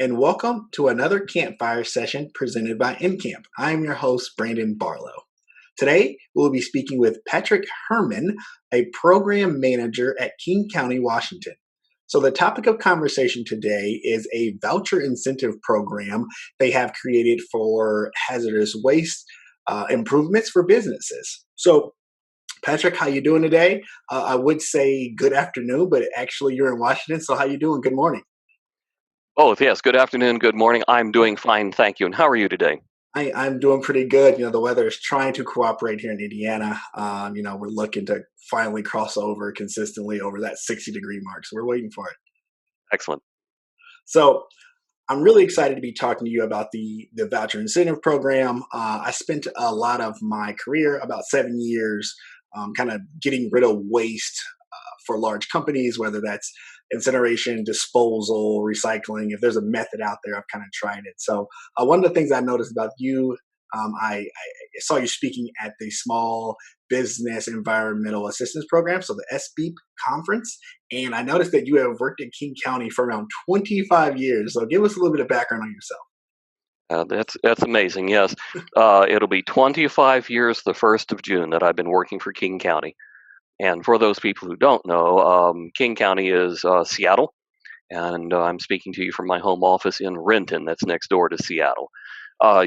and welcome to another Campfire Session presented by Encamp. I'm your host, Brandon Barlow. Today, we'll be speaking with Patrick Hoermann, a program manager at King County, Washington. So, the topic of conversation today is a voucher incentive program they have created for hazardous waste improvements for businesses. So, Patrick, how you doing today? I would say good afternoon, but actually you're in Washington, so how you doing? Good morning. Both, yes. Good afternoon, good morning. I'm doing fine, thank you. And how are you today? I'm doing pretty good. The weather is trying to cooperate here in Indiana. We're looking to finally cross over consistently over that 60-degree mark. So we're waiting for it. Excellent. So I'm really excited to be talking to you about the voucher incentive program. I spent a lot of my career, about 7 years, kind of getting rid of waste for large companies, whether that's incineration, disposal, recycling. If there's a method out there, I've kind of tried it. So one of the things I noticed about you, I saw you speaking at the Small Business Environmental Assistance Program, so the SBEEP conference, and I noticed that you have worked at King County for around 25 years. So give us a little bit of background on yourself. That's amazing. Yes, it'll be 25 years the 1st of June that I've been working for King County. And for those people who don't know, King County is Seattle, and I'm speaking to you from my home office in Renton, that's next door to Seattle.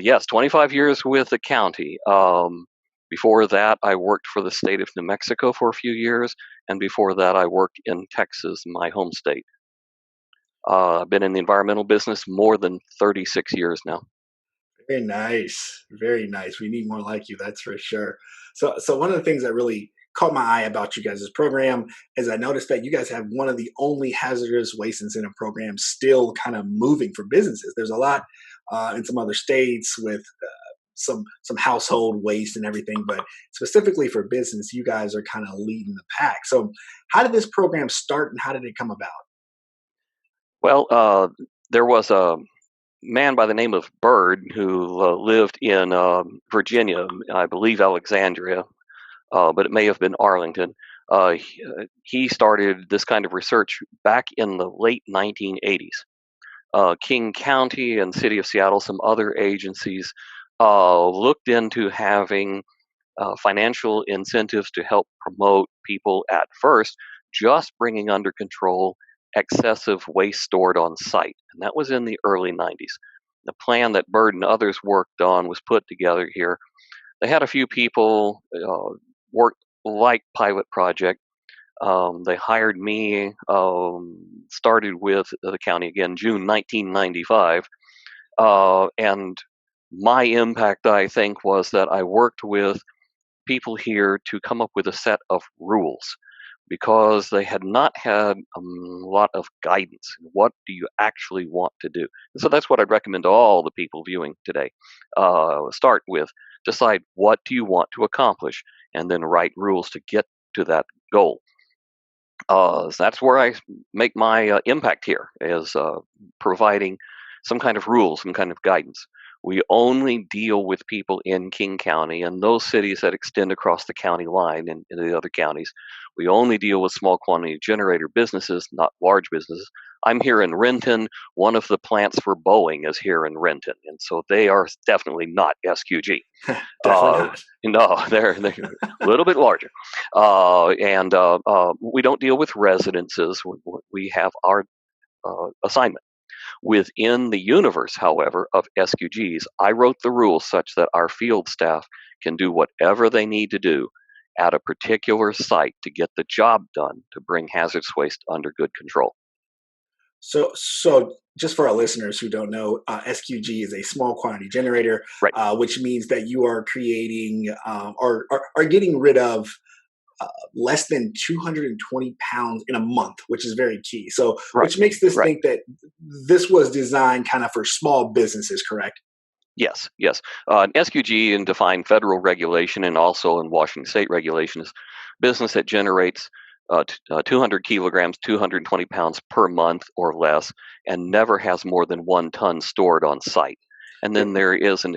Yes, 25 years with the county. Before that, I worked for the state of New Mexico for a few years, and before that, I worked in Texas, my home state. I've been in the environmental business more than 36 years now. Very nice. Very nice. We need more like you, that's for sure. So one of the things that really caught my eye about you guys' program is I noticed that you guys have one of the only hazardous waste incentive programs still kind of moving for businesses. There's a lot in some other states with some household waste and everything, but specifically for business, you guys are kind of leading the pack. So how did this program start and how did it come about? Well, there was a man by the name of Bird who lived in Virginia, I believe Alexandria, but it may have been Arlington. He started this kind of research back in the late 1980s. King County and City of Seattle, some other agencies, looked into having financial incentives to help promote people at first, just bringing under control excessive waste stored on site. And that was in the early 90s. The plan that Bird and others worked on was put together here. They had a few people work like pilot project. They hired me, started with the county again, June 1995. And my impact, I think, was that I worked with people here to come up with a set of rules because they had not had a lot of guidance. What do you actually want to do? And so that's what I'd recommend to all the people viewing today. Start with decide what do you want to accomplish, and then write rules to get to that goal. So that's where I make my impact here, is providing some kind of rules, some kind of guidance. We only deal with people in King County and those cities that extend across the county line and in the other counties. We only deal with small quantity generator businesses, not large businesses. I'm here in Renton. One of the plants for Boeing is here in Renton, and so they are definitely not SQG. Definitely not. No, they're a little bit larger. And we don't deal with residences. We have our assignment. Within the universe, however, of SQGs, I wrote the rules such that our field staff can do whatever they need to do at a particular site to get the job done to bring hazardous waste under good control. So just for our listeners who don't know, SQG is a small quantity generator, Right. which means that you are creating or are getting rid of less than 220 pounds in a month, which is very key. So, Right. which makes this Right. think that this was designed kind of for small businesses, correct? Yes, yes. SQG in defined federal regulation and also in Washington state regulation is business that generates 200 kilograms, 220 pounds per month or less, and never has more than 1 ton stored on site. And then there is an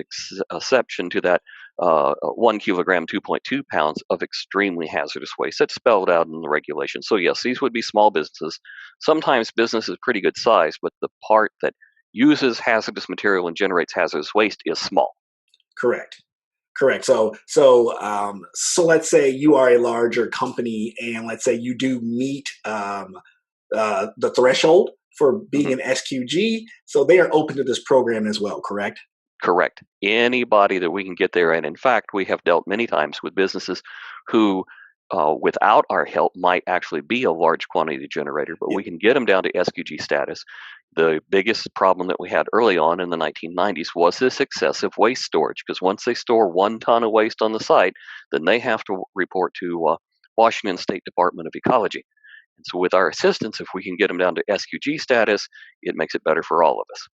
exception to that 1 kilogram, 2.2 pounds of extremely hazardous waste. That's spelled out in the regulation. So yes, these would be small businesses. Sometimes business is pretty good size, but the part that uses hazardous material and generates hazardous waste is small. Correct. Correct. So let's say you are a larger company, and let's say you do meet the threshold for being Mhm. an SQG. So they are open to this program as well. Correct. Correct. Anybody that we can get there, and in fact, we have dealt many times with businesses who, without our help, might actually be a large quantity generator, but Yeah. we can get them down to SQG status. The biggest problem that we had early on in the 1990s was this excessive waste storage, because once they store 1 ton of waste on the site, then they have to report to Washington State Department of Ecology. And so, with our assistance, if we can get them down to SQG status, it makes it better for all of us.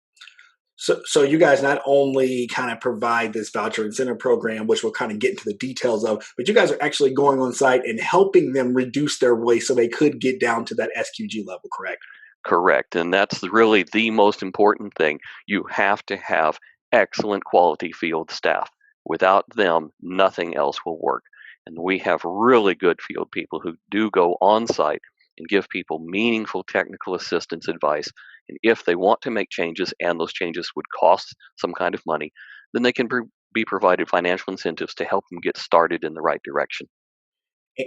So you guys not only kind of provide this voucher incentive program, which we'll kind of get into the details of, but you guys are actually going on site and helping them reduce their waste so they could get down to that SQG level, correct? Correct. And that's really the most important thing. You have to have excellent quality field staff. Without them, nothing else will work. And we have really good field people who do go on site and give people meaningful technical assistance advice. And if they want to make changes and those changes would cost some kind of money, then they can be provided financial incentives to help them get started in the right direction.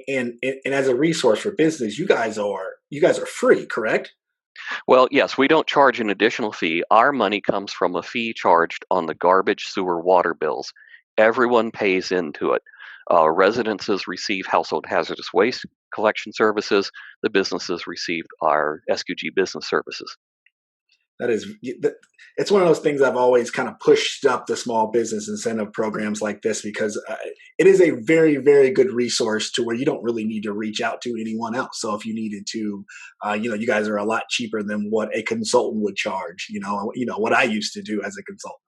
And as a resource for business, you guys are free, correct? Well, yes, we don't charge an additional fee. Our money comes from a fee charged on the garbage, sewer, water bills. Everyone pays into it. Residences receive household hazardous waste collection services. The businesses receive our SQG business services. That is, it's one of those things I've always kind of pushed up the small business incentive programs like this because it is a very, very good resource to where you don't really need to reach out to anyone else. So if you needed to, you guys are a lot cheaper than what a consultant would charge. What I used to do as a consultant.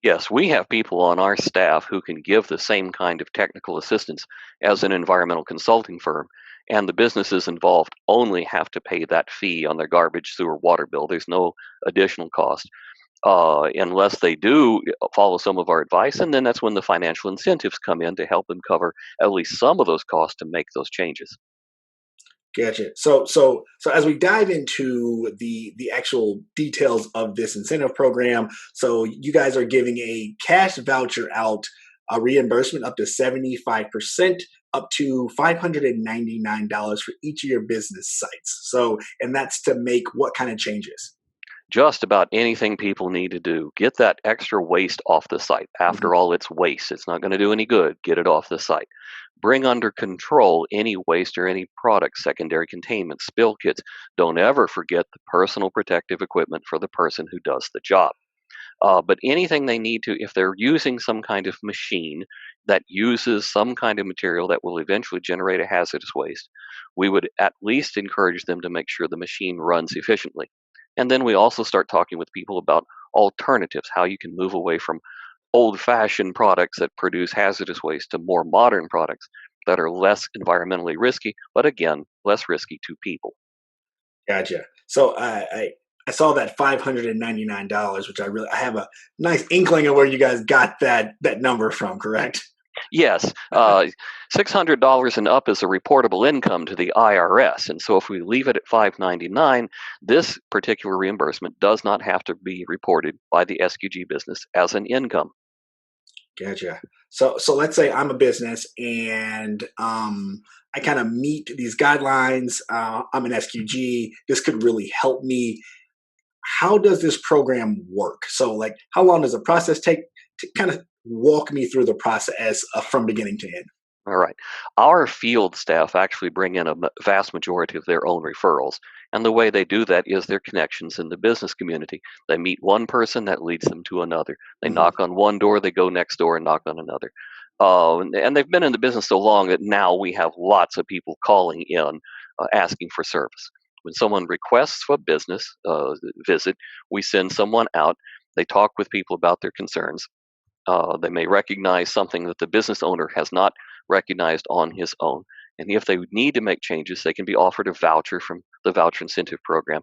Yes, we have people on our staff who can give the same kind of technical assistance as an environmental consulting firm, and the businesses involved only have to pay that fee on their garbage, sewer, water bill. There's no additional cost unless they do follow some of our advice, and then that's when the financial incentives come in to help them cover at least some of those costs to make those changes. Gotcha. So as we dive into the actual details of this incentive program, so you guys are giving a cash voucher out, a reimbursement up to 75%, up to $599 for each of your business sites. So, and that's to make what kind of changes? Just about anything people need to do. Get that extra waste off the site. Mhm. After all, it's waste. It's not going to do any good. Get it off the site. Bring under control any waste or any product, secondary containment, spill kits. Don't ever forget the personal protective equipment for the person who does the job. But anything they need to, if they're using some kind of machine that uses some kind of material that will eventually generate a hazardous waste, we would at least encourage them to make sure the machine runs efficiently. And then we also start talking with people about alternatives, how you can move away from old fashioned products that produce hazardous waste to more modern products that are less environmentally risky, but again, less risky to people. Gotcha. So I saw that $599, which I have a nice inkling of where you guys got that number from. Correct? Yes, $600 and up is a reportable income to the IRS, and so if we leave it at 599, this particular reimbursement does not have to be reported by the SQG business as an income. Gotcha. So let's say I'm a business and I kind of meet these guidelines. I'm an SQG. This could really help me. How does this program work? So like, how long does the process take to kind of walk me through the process from beginning to end? All right. Our field staff actually bring in a vast majority of their own referrals. And the way they do that is their connections in the business community. They meet one person that leads them to another. They Hmm. knock on one door, they go next door and knock on another. And they've been in the business so long that now we have lots of people calling in asking for service. When someone requests a business visit, we send someone out. They talk with people about their concerns. They may recognize something that the business owner has not recognized on his own. And if they need to make changes, they can be offered a voucher from the Voucher Incentive Program,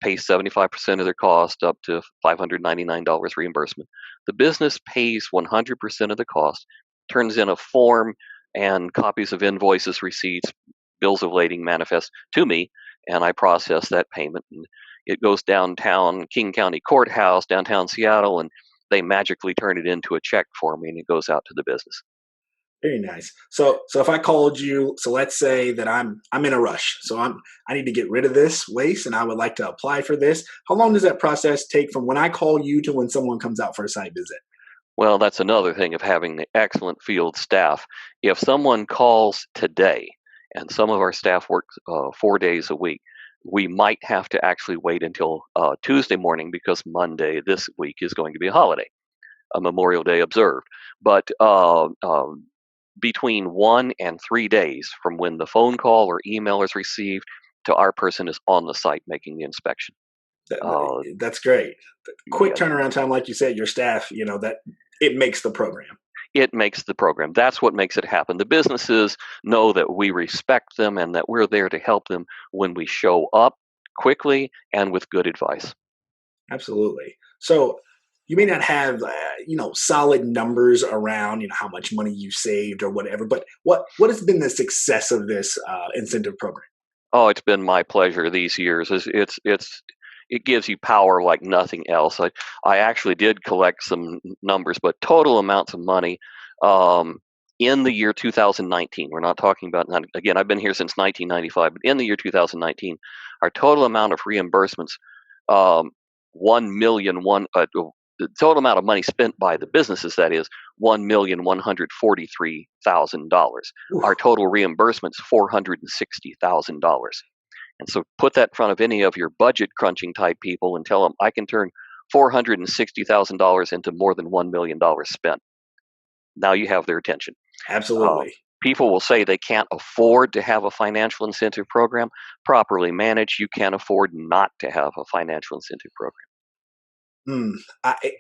pay 75% of their cost up to $599 reimbursement. The business pays 100% of the cost, turns in a form and copies of invoices, receipts, bills of lading manifest to me, and I process that payment. And it goes downtown King County Courthouse, downtown Seattle, and they magically turn it into a check for me, and it goes out to the business. Very nice. So if I called you, so let's say that I'm in a rush. So I need to get rid of this waste and I would like to apply for this. How long does that process take from when I call you to when someone comes out for a site visit? Well, that's another thing of having the excellent field staff. If someone calls today, and some of our staff works 4 days a week, we might have to actually wait until Tuesday morning because Monday this week is going to be a holiday, a Memorial Day observed. But between 1 and 3 days from when the phone call or email is received to our person is on the site making the inspection. Uh, That's great. Quick yeah, turnaround time, like you said, your staff, that it makes the program. it makes the program. That's what makes it happen. The businesses know that we respect them and that we're there to help them when we show up quickly and with good advice. Absolutely. So you may not have, solid numbers around, how much money you saved or whatever, but what has been the success of this incentive program? Oh, it's been my pleasure these years. It gives you power like nothing else. I actually did collect some numbers, but total amounts of money um, in the year 2019. We're not talking about again. I've been here since 1995, but in the year 2019, our total amount of reimbursements, um, 1 million one. The total amount of money spent by the businesses, that is, $1,143,000. Our Oof, total reimbursements, $460,000. And so put that in front of any of your budget crunching type people and tell them I can turn $460,000 into more than $1 million spent. Now you have their attention. Uh, absolutely. People will say they can't afford to have a financial incentive program. Properly managed, you can't afford not to have a financial incentive program. Mm.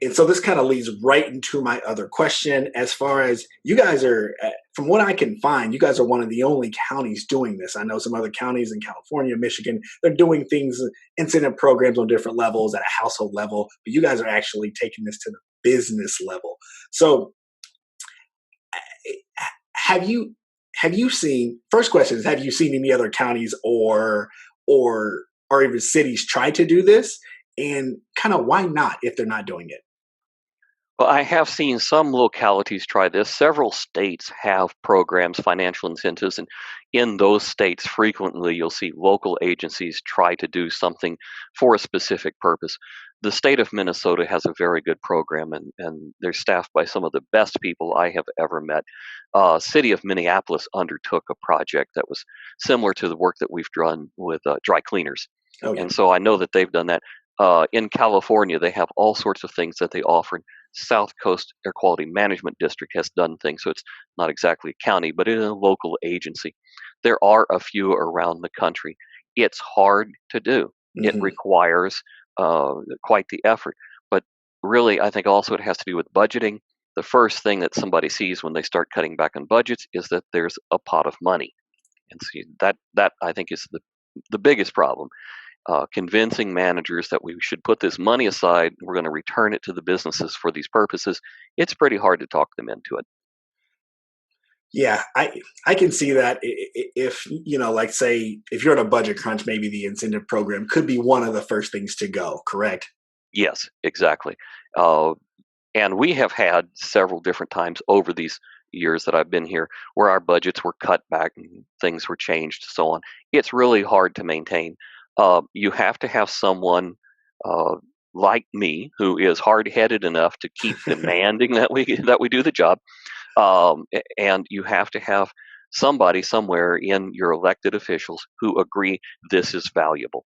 And so this kind of leads right into my other question. As far as you guys are, from what I can find, you guys are one of the only counties doing this. I know some other counties in California, Michigan, they're doing things, incentive programs on different levels at a household level, but you guys are actually taking this to the business level. So have you seen? First question is, have you seen any other counties or or even cities try to do this? And kind of why not if they're not doing it? Well, I have seen some localities try this. Several states have programs, financial incentives, and in those states, frequently you'll see local agencies try to do something for a specific purpose. The state of Minnesota has a very good program, and they're staffed by some of the best people I have ever met. City of Minneapolis undertook a project that was similar to the work that we've done with dry cleaners, Oh yeah. and so I know that they've done that. In California, they have all sorts of things that they offer. South Coast Air Quality Management District has done things, so it's not exactly a county, but it is a local agency. There are a few around the country. It's hard to do. It Hmm. requires quite the effort, but really, I think also it has to do with budgeting. The first thing that somebody sees when they start cutting back on budgets is that there's a pot of money, and see that I think is the biggest problem. Convincing managers that we should put this money aside, we're going to return it to the businesses for these purposes. It's pretty hard to talk them into it. Yeah, I can see that if like say if you're in a budget crunch, maybe the incentive program could be one of the first things to go. Correct? Yes, exactly. Uh, and we have had several different times over these years that I've been here where our budgets were cut back and things were changed, so on. It's really hard to maintain. You have to have someone uh, like me who is hard-headed enough to keep demanding that we that we do the job. And you have to have somebody somewhere in your elected officials who agree this is valuable.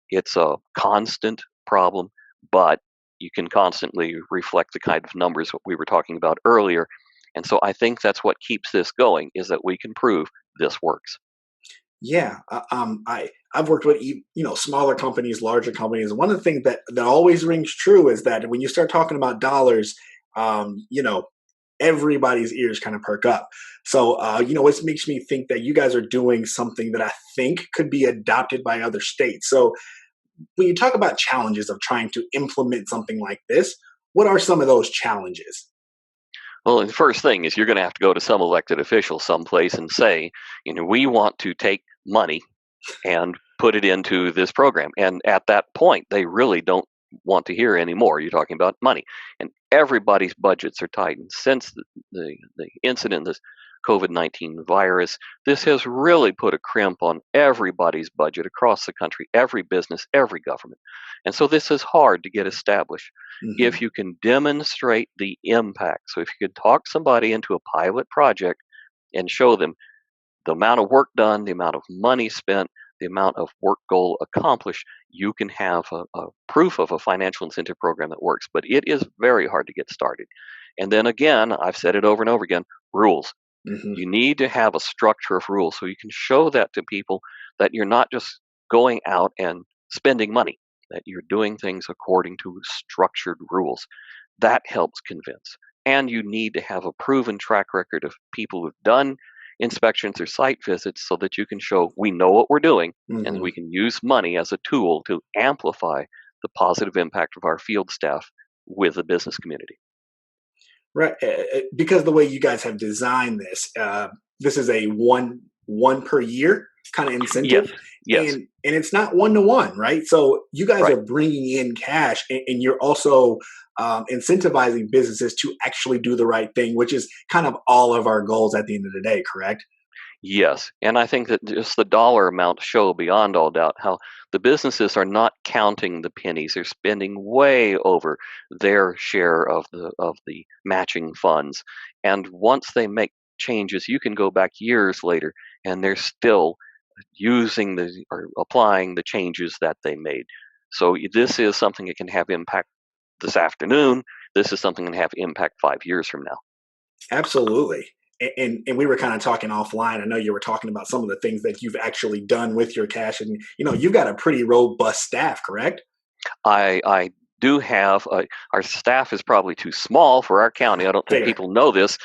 It's a constant problem, but you can constantly reflect the kind of numbers we were talking about earlier. And so I think that's what keeps this going is that we can prove this works. Yeah, I've worked with smaller companies, larger companies. One of the things that always rings true is that when you start talking about dollars, um, you know, everybody's ears kind of perk up. So, what makes me think that you guys are doing something that I think could be adopted by other states. So, when you talk about challenges of trying to implement something like this, what are some of those challenges? Well, the first thing is you're going to have to go to some elected official someplace and say, we want to take money and put it into this program. And at that point, they really don't want to hear anymore. You're talking about money, and everybody's budgets are tight. And since the incident, this COVID-19 virus, this has really put a crimp on everybody's budget across the country, every business, every government. And so this is hard to get established. Hmm. If you can demonstrate the impact, so if you could talk somebody into a pilot project and show them the amount of work done, the amount of money spent, the amount of work goal accomplished, you can have a proof of a financial incentive program that works. But it is very hard to get started. And then again, I've said it over and over again, rules. Hmm. You need to have a structure of rules so you can show that to people, that you're not just going out and spending money, that you're doing things according to structured rules. That helps convince. And you need to have a proven track record of people who've done inspections or site visits so that you can show we know what we're doing, and Hmm. we can use money as a tool to amplify the positive impact of our field staff with the business community. Right, because the way you guys have designed this, this is a one per year kind of Yes, incentive, yes, and it's not one to one, right? So you guys right. are bringing in cash, and you're also incentivizing businesses to actually do the right thing, which is kind of all of our goals at the end of the day. Correct? Yes, and I think that just the dollar amounts show beyond all doubt how the businesses are not counting the pennies. They're spending way over their share of the matching funds. And once they make changes, you can go back years later and they're still using the or applying the changes that they made. So this is something that can have impact this afternoon. This is something that can have impact 5 years from now. Absolutely. And we were kind of talking offline. I know you were talking about some of the things that you've actually done with your cash, and you've got a pretty robust staff, correct? I do have our staff is probably too small for our county. I don't think Fair. people know this.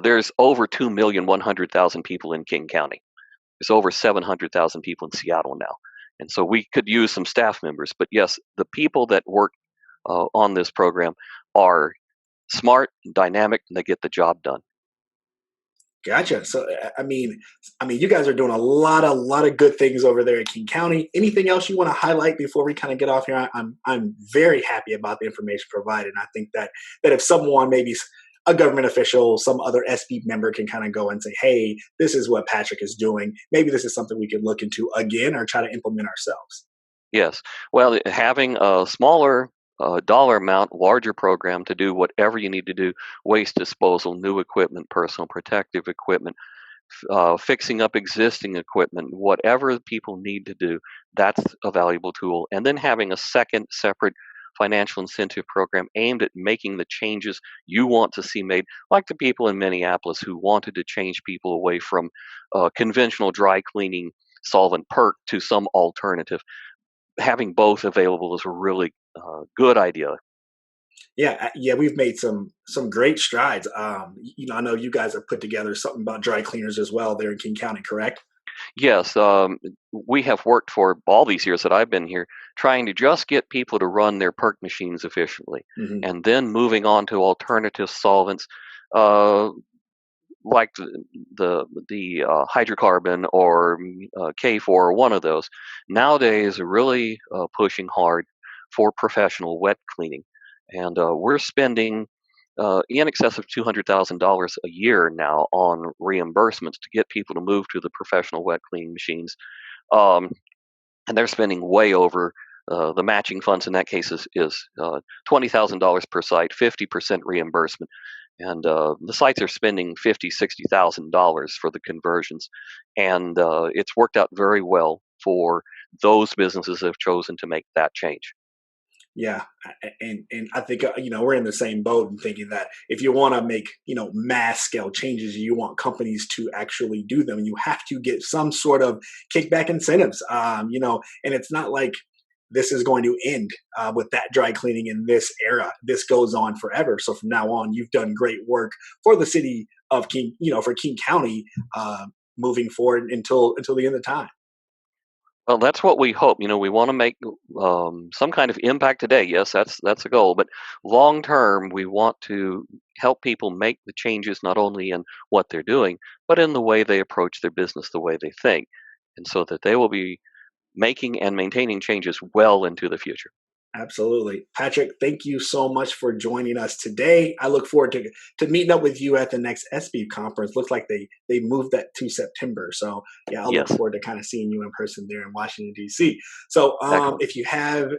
There's over 2,100,000 people in King County. There's over 700,000 people in Seattle now, and so we could use some staff members. But yes, the people that work on this program are smart, dynamic, and they get the job done. Gotcha. So, I mean, you guys are doing a lot of good things over there in King County. Anything else you want to highlight before we kind of get off here? I'm very happy about the information provided. And I think that if someone, maybe a government official, some other SB member, can kind of go and say, "Hey, this is what Patrick is doing. Maybe this is something we could look into again or try to implement ourselves." Yes. Well, having a smaller dollar amount, larger program to do whatever you need to do, waste disposal, new equipment, personal protective equipment, fixing up existing equipment, whatever people need to do, that's a valuable tool. And then having a second separate financial incentive program aimed at making the changes you want to see made, like the people in Minneapolis who wanted to change people away from conventional dry cleaning solvent perk to some alternative. Having both available is a really good idea. Yeah, yeah, we've made some great strides. I know you guys have put together something about dry cleaners as well there in King County, correct? Yes, we have worked for all these years that I've been here, trying to just get people to run their perk machines efficiently, Hmm. and then moving on to alternative solvents, uh, like the hydrocarbon or K4 or one of those. Nowadays, really pushing hard for professional wet cleaning, and we're spending in excess of $200,000 a year now on reimbursements to get people to move to the professional wet cleaning machines, um, and they're spending way over. The matching funds in that case is $20,000 per site, 50% reimbursement, and the sites are spending $50,000, $60,000 for the conversions, and it's worked out very well for those businesses that have chosen to make that change. Yeah, and I think we're in the same boat in thinking that if you want to make mass scale changes, you want companies to actually do them. You have to get some sort of kickback incentives. And it's not like this is going to end with that dry cleaning in this era. This goes on forever. So from now on, you've done great work for the city of King, for King County, moving forward until the end of time. Well, that's what we hope. We want to make some kind of impact today. Yes, that's a goal. But long term, we want to help people make the changes not only in what they're doing, but in the way they approach their business, the way they think, and so that they will be making and maintaining changes well into the future. Absolutely. Patrick, thank you so much for joining us today. I look forward to meeting up with you at the next SB conference. Looks like they moved that to September. So yeah, I'll look Yes, forward to kind of seeing you in person there in Washington, DC. So excellent. if you have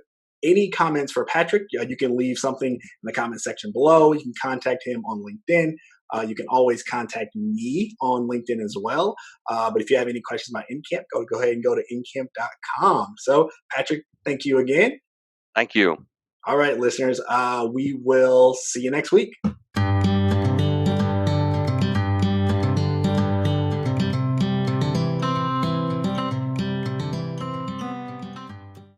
any comments for Patrick, you can leave something in the comment section below. You can contact him on LinkedIn. You can always contact me on LinkedIn as well. But if you have any questions about Encamp, go ahead and go to encamp.com. So Patrick, thank you again. Thank you. All right, listeners, we will see you next week.